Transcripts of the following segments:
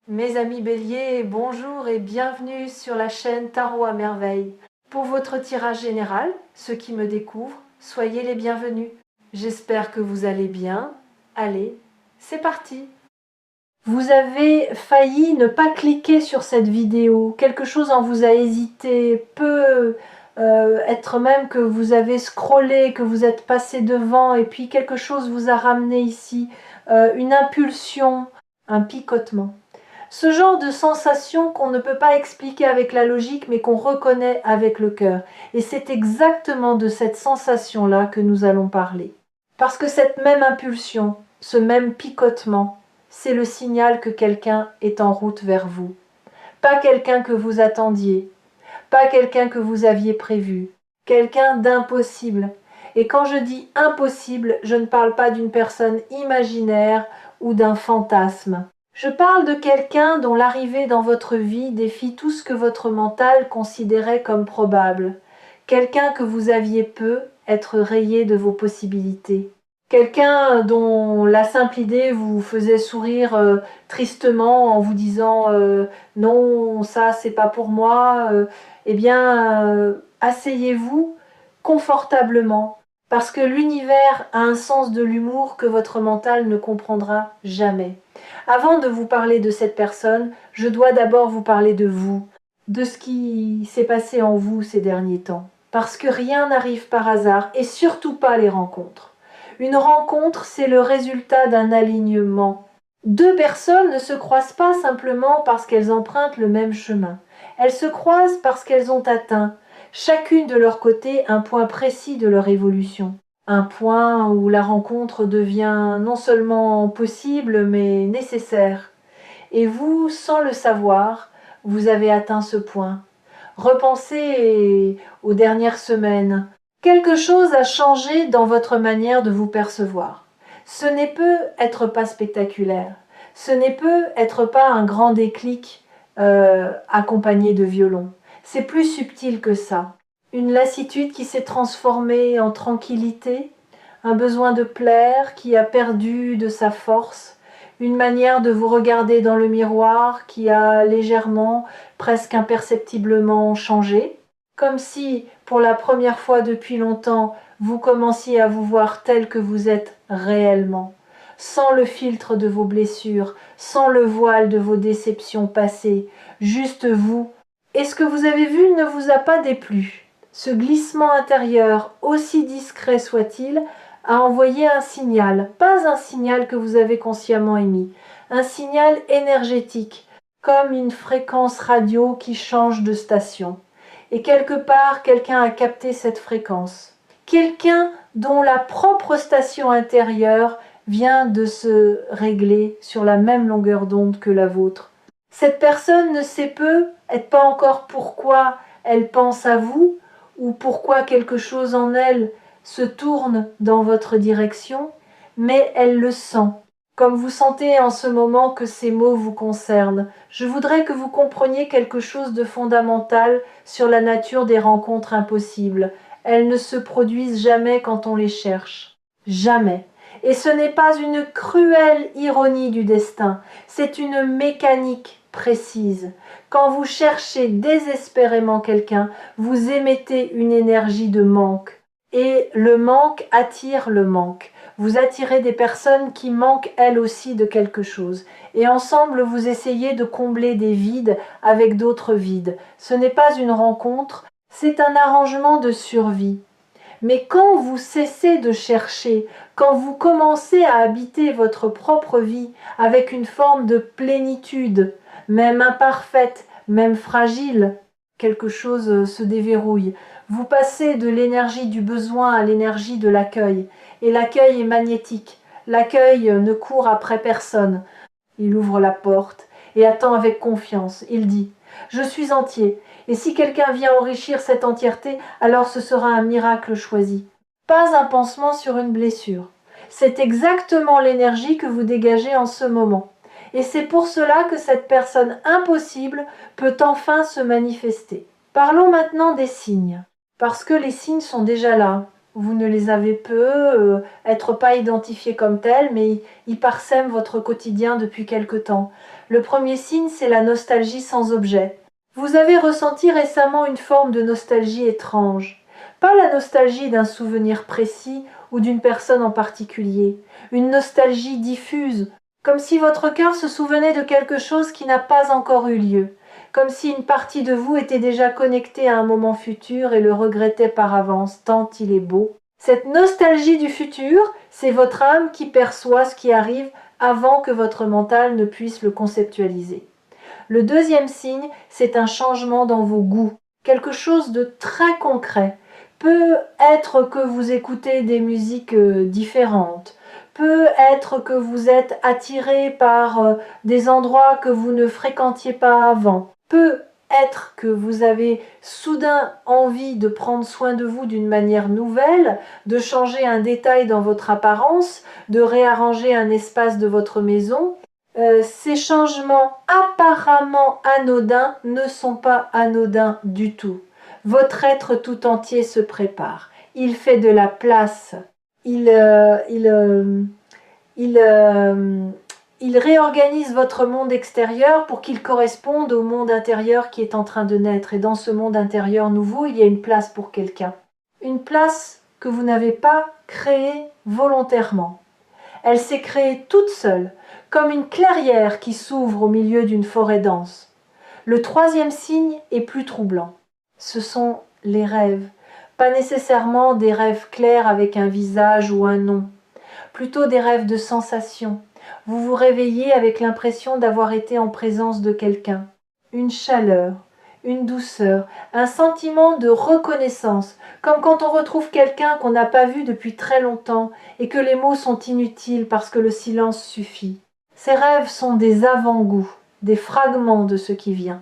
Mes amis béliers, bonjour et bienvenue sur la chaîne Tarot à merveille. Pour votre tirage général, ceux qui me découvrent, soyez les bienvenus. J'espère que vous allez bien. Allez, c'est parti. Vous avez failli ne pas cliquer sur cette vidéo. Quelque chose en vous a hésité, peut être même que vous avez scrollé, que vous êtes passé devant et puis quelque chose vous a ramené ici. Une impulsion, un picotement. Ce genre de sensation qu'on ne peut pas expliquer avec la logique, mais qu'on reconnaît avec le cœur. Et c'est exactement de cette sensation-là que nous allons parler. Parce que cette même impulsion, ce même picotement, c'est le signal que quelqu'un est en route vers vous. Pas quelqu'un que vous attendiez, pas quelqu'un que vous aviez prévu, quelqu'un d'impossible. Et quand je dis impossible, je ne parle pas d'une personne imaginaire ou d'un fantasme. Je parle de quelqu'un dont l'arrivée dans votre vie défie tout ce que votre mental considérait comme probable. Quelqu'un que vous aviez peu être rayé de vos possibilités. Quelqu'un dont la simple idée vous faisait sourire tristement en vous disant non, ça c'est pas pour moi. Eh bien, asseyez-vous confortablement parce que l'univers a un sens de l'humour que votre mental ne comprendra jamais. Avant de vous parler de cette personne, je dois d'abord vous parler de vous, de ce qui s'est passé en vous ces derniers temps. Parce que rien n'arrive par hasard, et surtout pas les rencontres. Une rencontre, c'est le résultat d'un alignement. Deux personnes ne se croisent pas simplement parce qu'elles empruntent le même chemin. Elles se croisent parce qu'elles ont atteint, chacune de leur côté, un point précis de leur évolution. Un point où la rencontre devient non seulement possible, mais nécessaire. Et vous, sans le savoir, vous avez atteint ce point. Repensez aux dernières semaines. Quelque chose a changé dans votre manière de vous percevoir. Ce n'est peut être pas spectaculaire. Ce n'est peut être pas un grand déclic accompagné de violon. C'est plus subtil que ça. Une lassitude qui s'est transformée en tranquillité, un besoin de plaire qui a perdu de sa force, une manière de vous regarder dans le miroir qui a légèrement, presque imperceptiblement changé, comme si, pour la première fois depuis longtemps, vous commenciez à vous voir tel que vous êtes réellement, sans le filtre de vos blessures, sans le voile de vos déceptions passées, juste vous. Et ce que vous avez vu ne vous a pas déplu. Ce glissement intérieur, aussi discret soit-il, a envoyé un signal, pas un signal que vous avez consciemment émis, un signal énergétique, comme une fréquence radio qui change de station. Et quelque part, quelqu'un a capté cette fréquence. Quelqu'un dont la propre station intérieure vient de se régler sur la même longueur d'onde que la vôtre. Cette personne ne sait peu, être pas encore pourquoi elle pense à vous, ou pourquoi quelque chose en elle se tourne dans votre direction, mais elle le sent. Comme vous sentez en ce moment que ces mots vous concernent, je voudrais que vous compreniez quelque chose de fondamental sur la nature des rencontres impossibles. Elles ne se produisent jamais quand on les cherche. Jamais. Et ce n'est pas une cruelle ironie du destin, c'est une mécanique précise. Quand vous cherchez désespérément quelqu'un, vous émettez une énergie de manque. Et le manque attire le manque. Vous attirez des personnes qui manquent elles aussi de quelque chose. Et ensemble, vous essayez de combler des vides avec d'autres vides. Ce n'est pas une rencontre, c'est un arrangement de survie. Mais quand vous cessez de chercher, quand vous commencez à habiter votre propre vie avec une forme de plénitude, même imparfaite, même fragile, quelque chose se déverrouille. Vous passez de l'énergie du besoin à l'énergie de l'accueil. Et l'accueil est magnétique. L'accueil ne court après personne. Il ouvre la porte et attend avec confiance. Il dit « Je suis entier. Et si quelqu'un vient enrichir cette entièreté, alors ce sera un miracle choisi. » Pas un pansement sur une blessure. C'est exactement l'énergie que vous dégagez en ce moment. Et c'est pour cela que cette personne impossible peut enfin se manifester. Parlons maintenant des signes. Parce que les signes sont déjà là. Vous ne les avez peu, être pas identifiés comme tels, mais ils parsèment votre quotidien depuis quelque temps. Le premier signe, c'est la nostalgie sans objet. Vous avez ressenti récemment une forme de nostalgie étrange. Pas la nostalgie d'un souvenir précis ou d'une personne en particulier. Une nostalgie diffuse, comme si votre cœur se souvenait de quelque chose qui n'a pas encore eu lieu. Comme si une partie de vous était déjà connectée à un moment futur et le regrettait par avance, tant il est beau. Cette nostalgie du futur, c'est votre âme qui perçoit ce qui arrive avant que votre mental ne puisse le conceptualiser. Le deuxième signe, c'est un changement dans vos goûts, quelque chose de très concret. Peut être que vous écoutez des musiques différentes, peut être que vous êtes attiré par des endroits que vous ne fréquentiez pas avant, peut être que vous avez soudain envie de prendre soin de vous d'une manière nouvelle, de changer un détail dans votre apparence, de réarranger un espace de votre maison. Ces changements apparemment anodins ne sont pas anodins du tout. Votre être tout entier se prépare. Il fait de la place. Il réorganise votre monde extérieur pour qu'il corresponde au monde intérieur qui est en train de naître. Et dans ce monde intérieur nouveau, il y a une place pour quelqu'un. Une place que vous n'avez pas créée volontairement. Elle s'est créée toute seule, comme une clairière qui s'ouvre au milieu d'une forêt dense. Le troisième signe est plus troublant. Ce sont les rêves. Pas nécessairement des rêves clairs avec un visage ou un nom. Plutôt des rêves de sensations. Vous vous réveillez avec l'impression d'avoir été en présence de quelqu'un. Une chaleur, une douceur, un sentiment de reconnaissance, comme quand on retrouve quelqu'un qu'on n'a pas vu depuis très longtemps et que les mots sont inutiles parce que le silence suffit. Ces rêves sont des avant-goûts, des fragments de ce qui vient.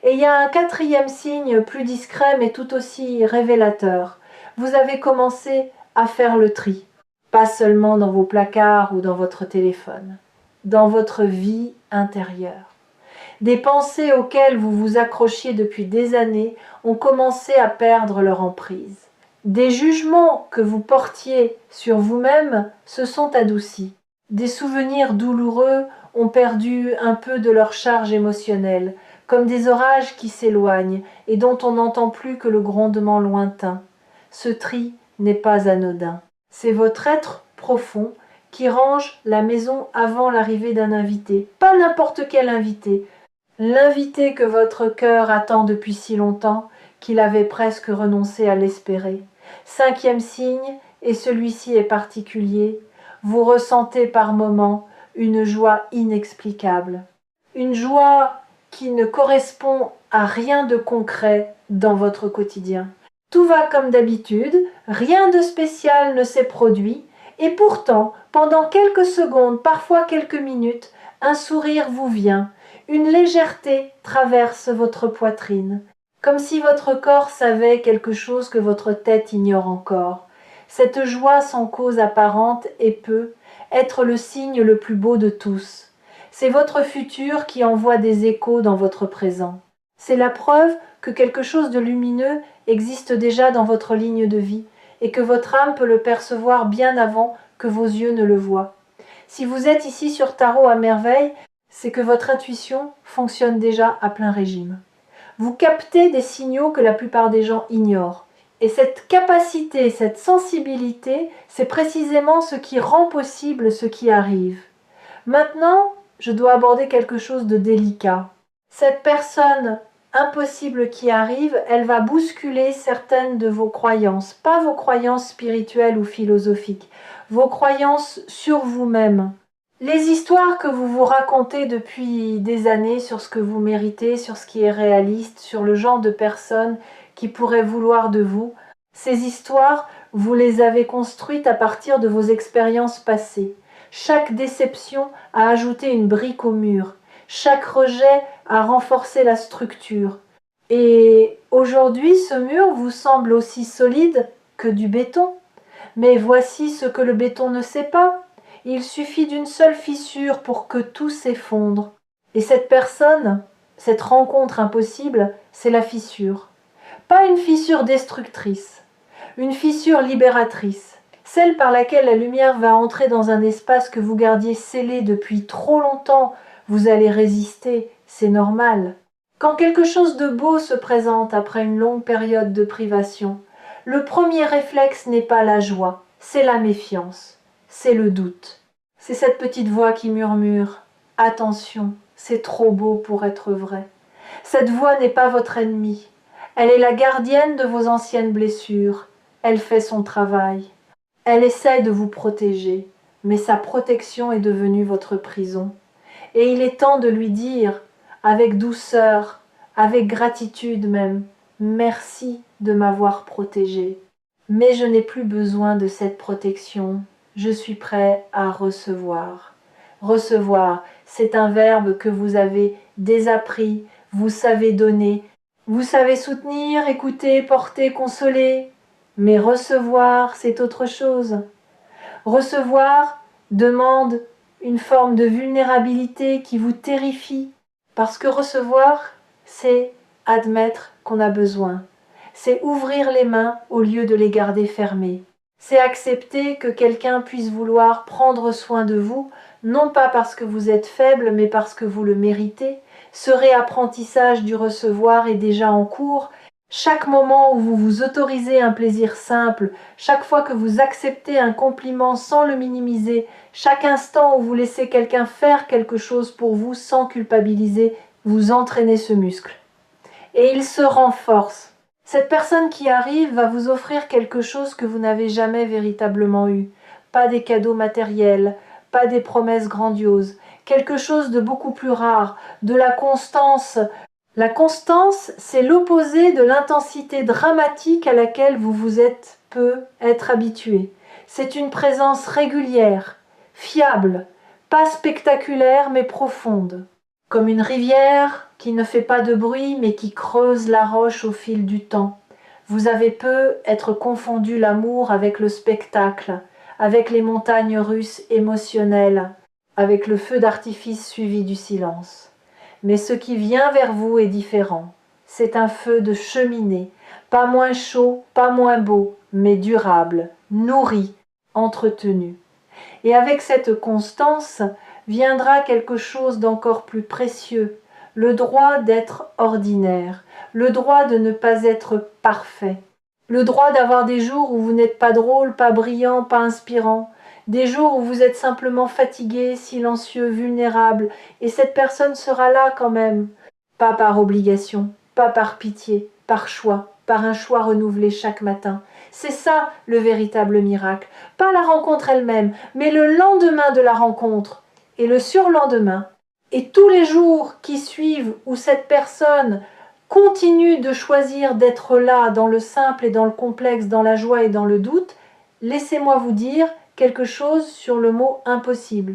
Et il y a un quatrième signe plus discret mais tout aussi révélateur. Vous avez commencé à faire le tri. Pas seulement dans vos placards ou dans votre téléphone, dans votre vie intérieure. Des pensées auxquelles vous vous accrochiez depuis des années ont commencé à perdre leur emprise. Des jugements que vous portiez sur vous-même se sont adoucis. Des souvenirs douloureux ont perdu un peu de leur charge émotionnelle, comme des orages qui s'éloignent et dont on n'entend plus que le grondement lointain. Ce tri n'est pas anodin. C'est votre être profond qui range la maison avant l'arrivée d'un invité. Pas n'importe quel invité. L'invité que votre cœur attend depuis si longtemps qu'il avait presque renoncé à l'espérer. Cinquième signe, et celui-ci est particulier, vous ressentez par moments une joie inexplicable. Une joie qui ne correspond à rien de concret dans votre quotidien. Tout va comme d'habitude, rien de spécial ne s'est produit, et pourtant, pendant quelques secondes, parfois quelques minutes, un sourire vous vient, une légèreté traverse votre poitrine, comme si votre corps savait quelque chose que votre tête ignore encore. Cette joie sans cause apparente et peut être le signe le plus beau de tous. C'est votre futur qui envoie des échos dans votre présent. C'est la preuve que quelque chose de lumineux existe déjà dans votre ligne de vie et que votre âme peut le percevoir bien avant que vos yeux ne le voient. Si vous êtes ici sur Tarot à merveille, c'est que votre intuition fonctionne déjà à plein régime. Vous captez des signaux que la plupart des gens ignorent. Et cette capacité, cette sensibilité, c'est précisément ce qui rend possible ce qui arrive. Maintenant, je dois aborder quelque chose de délicat. Cette personne impossible qui arrive, elle va bousculer certaines de vos croyances, pas vos croyances spirituelles ou philosophiques, vos croyances sur vous-même. Les histoires que vous vous racontez depuis des années sur ce que vous méritez, sur ce qui est réaliste, sur le genre de personne qui pourrait vouloir de vous, ces histoires, vous les avez construites à partir de vos expériences passées. Chaque déception a ajouté une brique au mur. Chaque rejet a renforcé la structure. Et aujourd'hui, ce mur vous semble aussi solide que du béton. Mais voici ce que le béton ne sait pas. Il suffit d'une seule fissure pour que tout s'effondre. Et cette personne, cette rencontre impossible, c'est la fissure. Pas une fissure destructrice, une fissure libératrice. Celle par laquelle la lumière va entrer dans un espace que vous gardiez scellé depuis trop longtemps, Vous allez résister, c'est normal. Quand quelque chose de beau se présente après une longue période de privation, le premier réflexe n'est pas la joie, c'est la méfiance, c'est le doute. C'est cette petite voix qui murmure « Attention, c'est trop beau pour être vrai ». Cette voix n'est pas votre ennemie. Elle est la gardienne de vos anciennes blessures. Elle fait son travail. Elle essaie de vous protéger, mais sa protection est devenue votre prison. Et il est temps de lui dire, avec douceur, avec gratitude même, merci de m'avoir protégé. Mais je n'ai plus besoin de cette protection. Je suis prêt à recevoir. Recevoir, c'est un verbe que vous avez désappris, vous savez donner, vous savez soutenir, écouter, porter, consoler. Mais recevoir, c'est autre chose. Recevoir demande une forme de vulnérabilité qui vous terrifie, parce que recevoir, c'est admettre qu'on a besoin. C'est ouvrir les mains au lieu de les garder fermées. C'est accepter que quelqu'un puisse vouloir prendre soin de vous, non pas parce que vous êtes faible, mais parce que vous le méritez. Ce réapprentissage du recevoir est déjà en cours. Chaque moment où vous vous autorisez un plaisir simple, chaque fois que vous acceptez un compliment sans le minimiser, chaque instant où vous laissez quelqu'un faire quelque chose pour vous sans culpabiliser, vous entraînez ce muscle. Et il se renforce. Cette personne qui arrive va vous offrir quelque chose que vous n'avez jamais véritablement eu. Pas des cadeaux matériels, pas des promesses grandioses, quelque chose de beaucoup plus rare, de la constance. La constance, c'est l'opposé de l'intensité dramatique à laquelle vous vous êtes peu être habitué. C'est une présence régulière, fiable, pas spectaculaire mais profonde. Comme une rivière qui ne fait pas de bruit mais qui creuse la roche au fil du temps. Vous avez peu être confondu l'amour avec le spectacle, avec les montagnes russes émotionnelles, avec le feu d'artifice suivi du silence. Mais ce qui vient vers vous est différent. C'est un feu de cheminée, pas moins chaud, pas moins beau, mais durable, nourri, entretenu. Et avec cette constance viendra quelque chose d'encore plus précieux, le droit d'être ordinaire, le droit de ne pas être parfait, le droit d'avoir des jours où vous n'êtes pas drôle, pas brillant, pas inspirant, des jours où vous êtes simplement fatigué, silencieux, vulnérable, et cette personne sera là quand même, pas par obligation, pas par pitié, par choix, par un choix renouvelé chaque matin. C'est ça le véritable miracle, pas la rencontre elle-même, mais le lendemain de la rencontre, et le surlendemain, et tous les jours qui suivent où cette personne continue de choisir d'être là dans le simple et dans le complexe, dans la joie et dans le doute, laissez-moi vous dire quelque chose sur le mot impossible.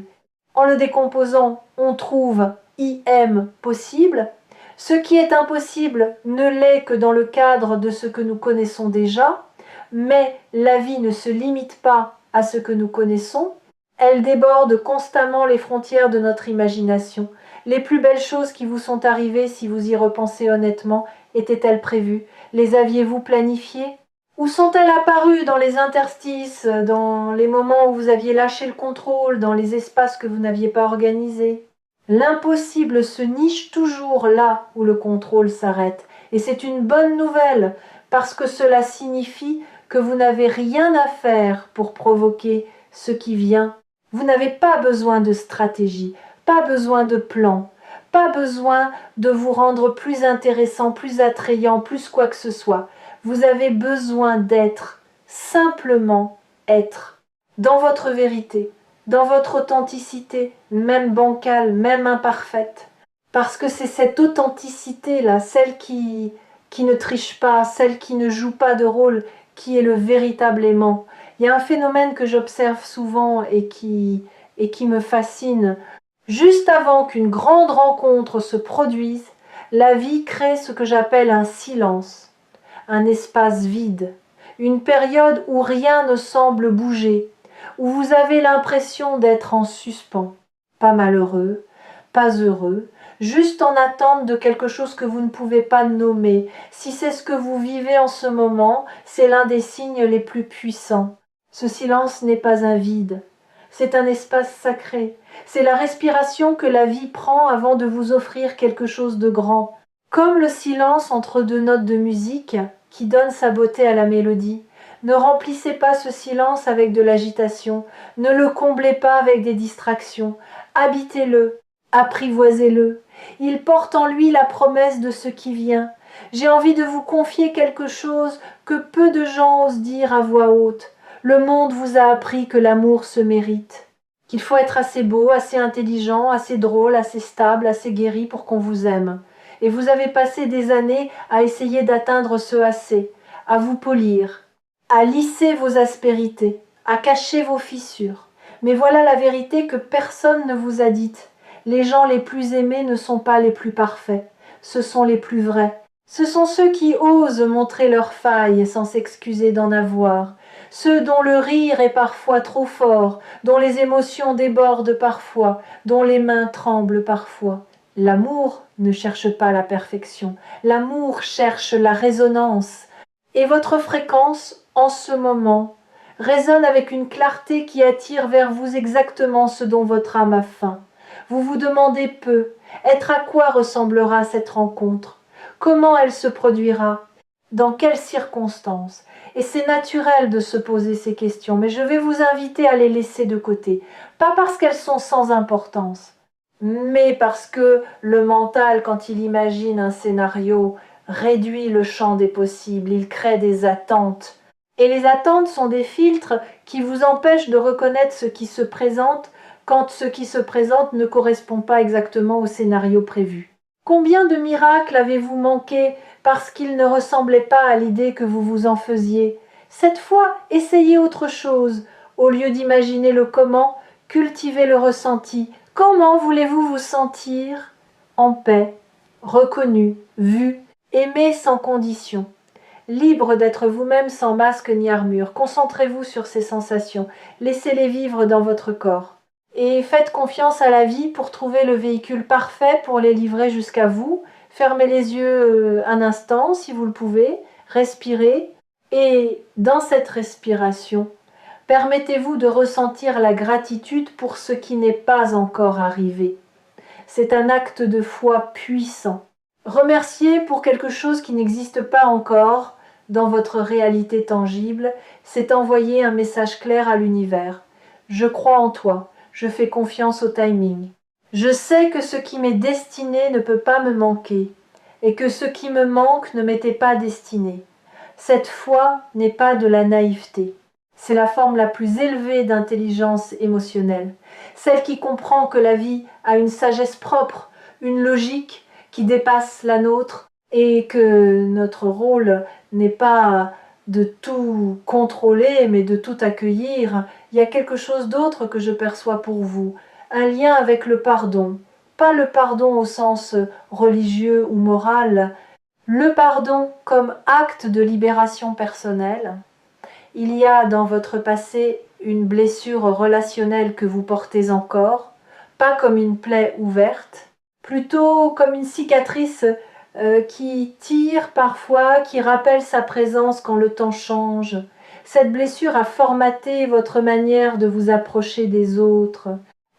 En le décomposant, on trouve IM possible. Ce qui est impossible ne l'est que dans le cadre de ce que nous connaissons déjà, mais la vie ne se limite pas à ce que nous connaissons, elle déborde constamment les frontières de notre imagination. Les plus belles choses qui vous sont arrivées, si vous y repensez honnêtement, étaient-elles prévues? Les aviez-vous planifiées? Ou sont-elles apparues dans les interstices, dans les moments où vous aviez lâché le contrôle, dans les espaces que vous n'aviez pas organisés? L'impossible se niche toujours là où le contrôle s'arrête. Et c'est une bonne nouvelle, parce que cela signifie que vous n'avez rien à faire pour provoquer ce qui vient. Vous n'avez pas besoin de stratégie, pas besoin de plan, pas besoin de vous rendre plus intéressant, plus attrayant, plus quoi que ce soit. Vous avez besoin d'être, simplement être, dans votre vérité, dans votre authenticité, même bancale, même imparfaite. Parce que c'est cette authenticité-là, celle qui ne triche pas, celle qui ne joue pas de rôle, qui est le véritable aimant. Il y a un phénomène que j'observe souvent et qui me fascine. Juste avant qu'une grande rencontre se produise, la vie crée ce que j'appelle un silence, un espace vide, une période où rien ne semble bouger, où vous avez l'impression d'être en suspens, pas malheureux, pas heureux, juste en attente de quelque chose que vous ne pouvez pas nommer. Si c'est ce que vous vivez en ce moment, c'est l'un des signes les plus puissants. Ce silence n'est pas un vide. C'est un espace sacré. C'est la respiration que la vie prend avant de vous offrir quelque chose de grand. Comme le silence entre deux notes de musique qui donne sa beauté à la mélodie. Ne remplissez pas ce silence avec de l'agitation. Ne le comblez pas avec des distractions. Habitez-le, apprivoisez-le. Il porte en lui la promesse de ce qui vient. J'ai envie de vous confier quelque chose que peu de gens osent dire à voix haute. Le monde vous a appris que l'amour se mérite, qu'il faut être assez beau, assez intelligent, assez drôle, assez stable, assez guéri pour qu'on vous aime. Et vous avez passé des années à essayer d'atteindre ce assez, à vous polir, à lisser vos aspérités, à cacher vos fissures. Mais voilà la vérité que personne ne vous a dite. Les gens les plus aimés ne sont pas les plus parfaits, ce sont les plus vrais. Ce sont ceux qui osent montrer leurs failles sans s'excuser d'en avoir, ceux dont le rire est parfois trop fort, dont les émotions débordent parfois, dont les mains tremblent parfois. L'amour ne cherche pas la perfection, l'amour cherche la résonance. Et votre fréquence, en ce moment, résonne avec une clarté qui attire vers vous exactement ce dont votre âme a faim. Vous vous demandez peu, être à quoi ressemblera cette rencontre? Comment elle se produira? Dans quelles circonstances? Et c'est naturel de se poser ces questions, mais je vais vous inviter à les laisser de côté. Pas parce qu'elles sont sans importance, mais parce que le mental, quand il imagine un scénario, réduit le champ des possibles, il crée des attentes. Et les attentes sont des filtres qui vous empêchent de reconnaître ce qui se présente quand ce qui se présente ne correspond pas exactement au scénario prévu. Combien de miracles avez-vous manqué parce qu'ils ne ressemblaient pas à l'idée que vous vous en faisiez? Cette fois, essayez autre chose. Au lieu d'imaginer le comment, cultivez le ressenti. Comment voulez-vous vous sentir? En paix, reconnu, vu, aimé sans condition. Libre d'être vous-même sans masque ni armure. Concentrez-vous sur ces sensations. Laissez-les vivre dans votre corps. Et faites confiance à la vie pour trouver le véhicule parfait pour les livrer jusqu'à vous. Fermez les yeux un instant si vous le pouvez. Respirez. Et dans cette respiration, permettez-vous de ressentir la gratitude pour ce qui n'est pas encore arrivé. C'est un acte de foi puissant. Remercier pour quelque chose qui n'existe pas encore dans votre réalité tangible, c'est envoyer un message clair à l'univers. Je crois en toi, je fais confiance au timing. Je sais que ce qui m'est destiné ne peut pas me manquer, et que ce qui me manque ne m'était pas destiné. Cette foi n'est pas de la naïveté. C'est la forme la plus élevée d'intelligence émotionnelle, celle qui comprend que la vie a une sagesse propre, une logique qui dépasse la nôtre et que notre rôle n'est pas de tout contrôler mais de tout accueillir. Il y a quelque chose d'autre que je perçois pour vous, un lien avec le pardon, pas le pardon au sens religieux ou moral, le pardon comme acte de libération personnelle. Il y a dans votre passé une blessure relationnelle que vous portez encore, pas comme une plaie ouverte, plutôt comme une cicatrice qui tire parfois, qui rappelle sa présence quand le temps change. Cette blessure a formaté votre manière de vous approcher des autres.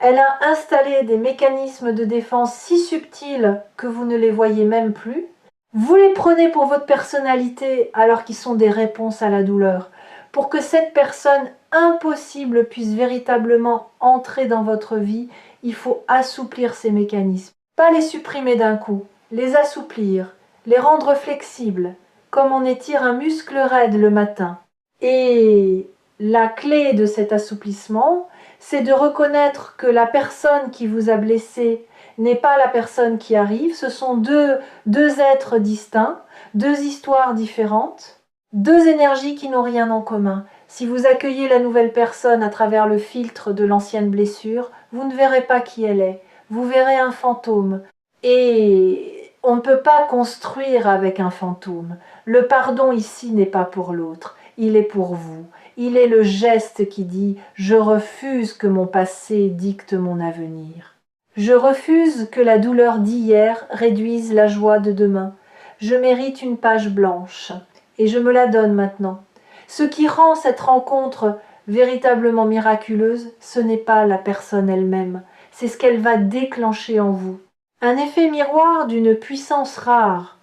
Elle a installé des mécanismes de défense si subtils que vous ne les voyez même plus. Vous les prenez pour votre personnalité alors qu'ils sont des réponses à la douleur. Pour que cette personne impossible puisse véritablement entrer dans votre vie, il faut assouplir ces mécanismes. Pas les supprimer d'un coup, les assouplir, les rendre flexibles, comme on étire un muscle raide le matin. Et la clé de cet assouplissement, c'est de reconnaître que la personne qui vous a blessé n'est pas la personne qui arrive, ce sont deux êtres distincts, deux histoires différentes, deux énergies qui n'ont rien en commun. Si vous accueillez la nouvelle personne à travers le filtre de l'ancienne blessure, vous ne verrez pas qui elle est, vous verrez un fantôme. Et on ne peut pas construire avec un fantôme. Le pardon ici n'est pas pour l'autre, il est pour vous. Il est le geste qui dit « Je refuse que mon passé dicte mon avenir ». Je refuse que la douleur d'hier réduise la joie de demain. Je mérite une page blanche et je me la donne maintenant. Ce qui rend cette rencontre véritablement miraculeuse, ce n'est pas la personne elle-même, c'est ce qu'elle va déclencher en vous. Un effet miroir d'une puissance rare.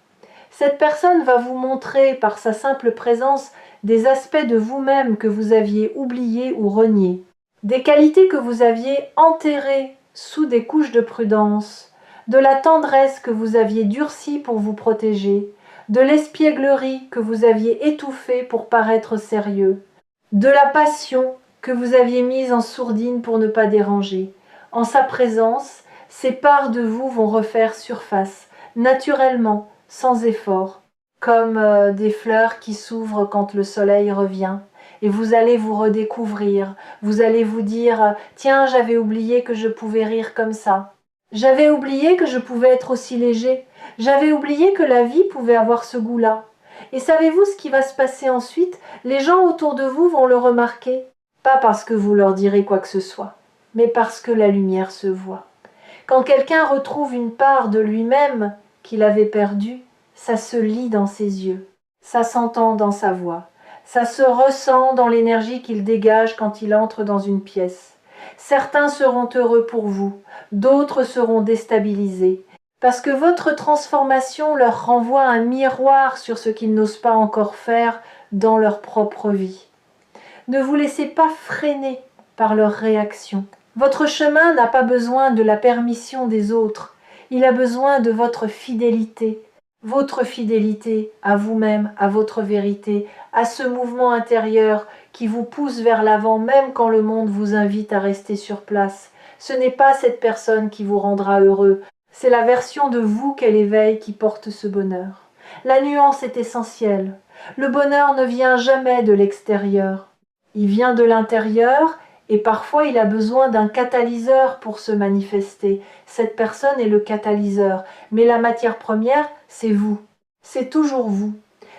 Cette personne va vous montrer par sa simple présence des aspects de vous-même que vous aviez oubliés ou reniés, des qualités que vous aviez enterrées sous des couches de prudence, de la tendresse que vous aviez durcie pour vous protéger, de l'espièglerie que vous aviez étouffée pour paraître sérieux, de la passion que vous aviez mise en sourdine pour ne pas déranger. En sa présence, ces parts de vous vont refaire surface, naturellement, sans effort, comme des fleurs qui s'ouvrent quand le soleil revient. Et vous allez vous redécouvrir, vous allez vous dire « Tiens, j'avais oublié que je pouvais rire comme ça. J'avais oublié que je pouvais être aussi léger. J'avais oublié que la vie pouvait avoir ce goût-là. » Et savez-vous ce qui va se passer ensuite? Les gens autour de vous vont le remarquer. Pas parce que vous leur direz quoi que ce soit, mais parce que la lumière se voit. Quand quelqu'un retrouve une part de lui-même qu'il avait perdue, ça se lit dans ses yeux, ça s'entend dans sa voix, ça se ressent dans l'énergie qu'il dégage quand il entre dans une pièce. Certains seront heureux pour vous, d'autres seront déstabilisés, parce que votre transformation leur renvoie un miroir sur ce qu'ils n'osent pas encore faire dans leur propre vie. Ne vous laissez pas freiner par leurs réactions. Votre chemin n'a pas besoin de la permission des autres, il a besoin de votre fidélité à vous-même, à votre vérité, à ce mouvement intérieur qui vous pousse vers l'avant même quand le monde vous invite à rester sur place. Ce n'est pas cette personne qui vous rendra heureux, c'est la version de vous qu'elle éveille qui porte ce bonheur. La nuance est essentielle. Le bonheur ne vient jamais de l'extérieur. Il vient de l'intérieur et parfois il a besoin d'un catalyseur pour se manifester. Cette personne est le catalyseur, mais la matière première, c'est vous. C'est toujours vous.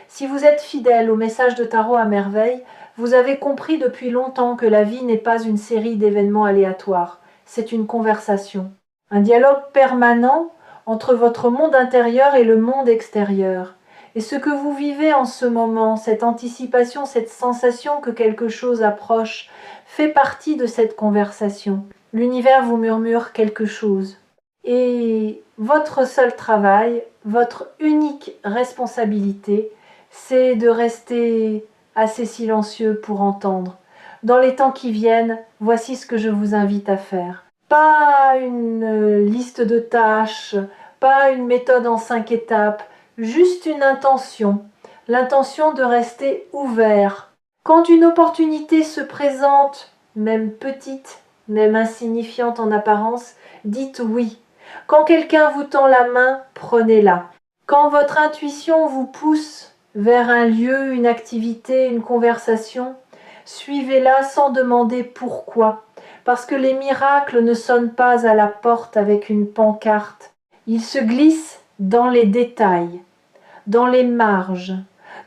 Si vous êtes fidèle au message de Tarot à merveille, vous avez compris depuis longtemps que la vie n'est pas une série d'événements aléatoires, c'est une conversation. Un dialogue permanent entre votre monde intérieur et le monde extérieur. Et ce que vous vivez en ce moment, cette anticipation, cette sensation que quelque chose approche, fait partie de cette conversation. L'univers vous murmure quelque chose. Et votre seul travail, votre unique responsabilité, c'est de rester assez silencieux pour entendre. Dans les temps qui viennent, voici ce que je vous invite à faire. Pas une liste de tâches, pas une méthode en 5 étapes, juste une intention, l'intention de rester ouvert. Quand une opportunité se présente, même petite, même insignifiante en apparence, dites oui. Quand quelqu'un vous tend la main, prenez-la. Quand votre intuition vous pousse vers un lieu, une activité, une conversation, suivez-la sans demander pourquoi. Parce que les miracles ne sonnent pas à la porte avec une pancarte. Ils se glissent dans les détails, dans les marges,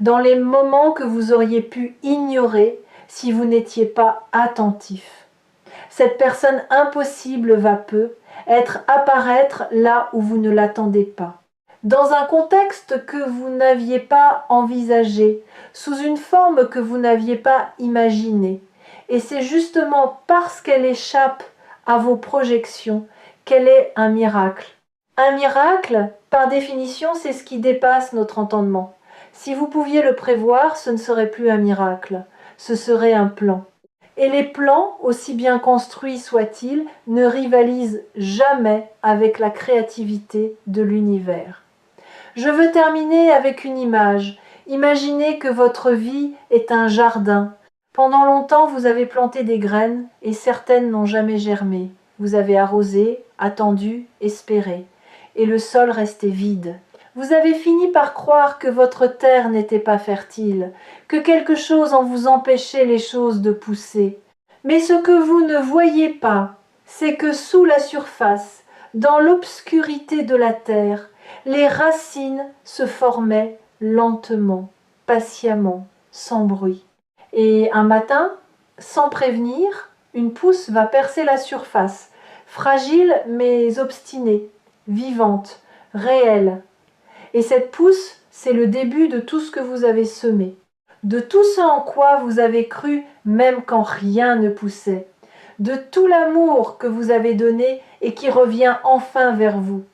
dans les moments que vous auriez pu ignorer si vous n'étiez pas attentif. Cette personne impossible va peu apparaître là où vous ne l'attendez pas. Dans un contexte que vous n'aviez pas envisagé, sous une forme que vous n'aviez pas imaginée. Et c'est justement parce qu'elle échappe à vos projections qu'elle est un miracle. Un miracle, par définition, c'est ce qui dépasse notre entendement. Si vous pouviez le prévoir, ce ne serait plus un miracle, ce serait un plan. Et les plans, aussi bien construits soient-ils, ne rivalisent jamais avec la créativité de l'univers. Je veux terminer avec une image. Imaginez que votre vie est un jardin. Pendant longtemps, vous avez planté des graines et certaines n'ont jamais germé. Vous avez arrosé, attendu, espéré. Et le sol restait vide. Vous avez fini par croire que votre terre n'était pas fertile, que quelque chose en vous empêchait les choses de pousser. Mais ce que vous ne voyez pas, c'est que sous la surface, dans l'obscurité de la terre, les racines se formaient lentement, patiemment, sans bruit. Et un matin, sans prévenir, une pousse va percer la surface, fragile mais obstinée, vivante, réelle. Et cette pousse, c'est le début de tout ce que vous avez semé. de tout ce en quoi vous avez cru même quand rien ne poussait, de tout l'amour que vous avez donné et qui revient enfin vers vous.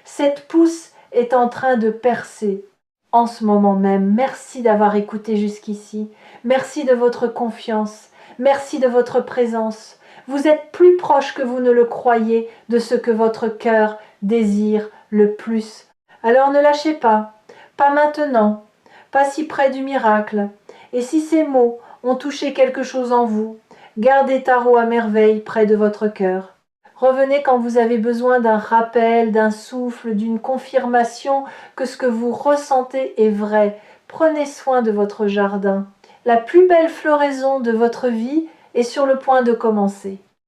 Cette pousse est en train de percer. En ce moment même, merci d'avoir écouté jusqu'ici. Merci de votre confiance. Merci de votre présence. Vous êtes plus proche que vous ne le croyez de ce que votre cœur désire le plus. Alors ne lâchez pas. Pas maintenant. Pas si près du miracle. Et si ces mots ont touché quelque chose en vous, gardez Tarot à merveille près de votre cœur. Revenez quand vous avez besoin d'un rappel, d'un souffle, d'une confirmation que ce que vous ressentez est vrai. Prenez soin de votre jardin. La plus belle floraison de votre vie est sur le point de commencer.